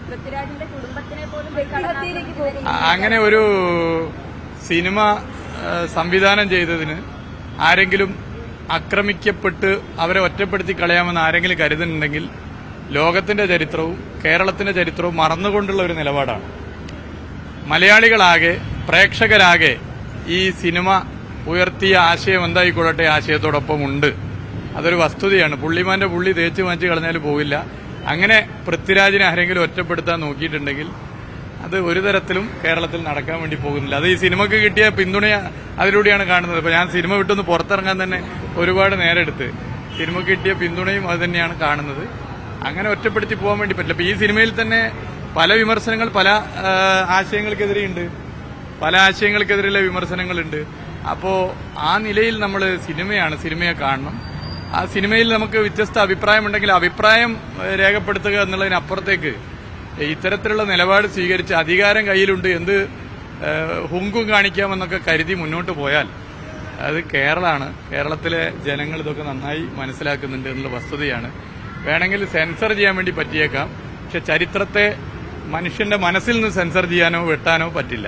പൃഥ്വിരാജിന്റെ കുടുംബത്തിനെ പോലും വ്യക്തിഹത്യയിലേക്ക് പോകുന്നു. അങ്ങനെ ഒരു സിനിമ സംവിധാനം ചെയ്തതിന് ആരെങ്കിലും ആക്രമിക്കപ്പെട്ട് അവരെ ഒറ്റപ്പെടുത്തി കളയാമെന്ന് ആരെങ്കിലും കരുതുന്നുണ്ടെങ്കിൽ ലോകത്തിന്റെ ചരിത്രവും കേരളത്തിന്റെ ചരിത്രവും മറന്നുകൊണ്ടുള്ള ഒരു നിലപാടാണ്. മലയാളികളാകെ പ്രേക്ഷകരാകെ ഈ സിനിമ ഉയർത്തിയ ആശയം എന്തായിക്കൊള്ളട്ടെ ആശയത്തോടൊപ്പം ഉണ്ട്. അതൊരു വസ്തുതയാണ്. പുള്ളിമാന്റെ പുള്ളി തേച്ച് മാറ്റി കളഞ്ഞാൽ പോവില്ല. അങ്ങനെ പൃഥ്വിരാജിനെ ആരെങ്കിലും ഒറ്റപ്പെടുത്താൻ നോക്കിയിട്ടുണ്ടെങ്കിൽ അത് ഒരു തരത്തിലും കേരളത്തിൽ നടക്കാൻ വേണ്ടി പോകുന്നില്ല. അത് ഈ സിനിമയ്ക്ക് കിട്ടിയ പിന്തുണ അതിലൂടെയാണ് കാണുന്നത്. ഇപ്പൊ ഞാൻ സിനിമ വിട്ടൊന്ന് പുറത്തിറങ്ങാൻ തന്നെ ഒരുപാട് നേരെടുത്ത് സിനിമയ്ക്ക് കിട്ടിയ പിന്തുണയും അത് തന്നെയാണ് കാണുന്നത്. അങ്ങനെ ഒറ്റപ്പെടുത്തി പോകാൻ വേണ്ടി പറ്റില്ല. ഇപ്പൊ ഈ സിനിമയിൽ തന്നെ പല വിമർശനങ്ങൾ പല ആശയങ്ങൾക്കെതിരെയുണ്ട്, പല ആശയങ്ങൾക്കെതിരെയുള്ള വിമർശനങ്ങളുണ്ട്. അപ്പോ ആ നിലയിൽ നമ്മൾ സിനിമയെ കാണണം. ആ സിനിമയിൽ നമുക്ക് വ്യത്യസ്ത അഭിപ്രായമുണ്ടെങ്കിൽ അഭിപ്രായം രേഖപ്പെടുത്തുക എന്നുള്ളതിനപ്പുറത്തേക്ക് ഇത്തരത്തിലുള്ള നിലപാട് സ്വീകരിച്ച് അധികാരം കയ്യിലുണ്ട്, എന്ത് ഹുങ്കും കാണിക്കാമെന്നൊക്കെ കരുതി മുന്നോട്ട് പോയാൽ അത് കേരളമാണ്. കേരളത്തിലെ ജനങ്ങൾ ഇതൊക്കെ നന്നായി മനസ്സിലാക്കുന്നുണ്ട് എന്നുള്ള വസ്തുതയാണ്. വേണമെങ്കിൽ സെൻസർ ചെയ്യാൻ വേണ്ടി പറ്റിയേക്കാം, പക്ഷെ ചരിത്രത്തെ മനുഷ്യന്റെ മനസ്സിൽ നിന്ന് സെൻസർ ചെയ്യാനോ വെട്ടാനോ പറ്റില്ല.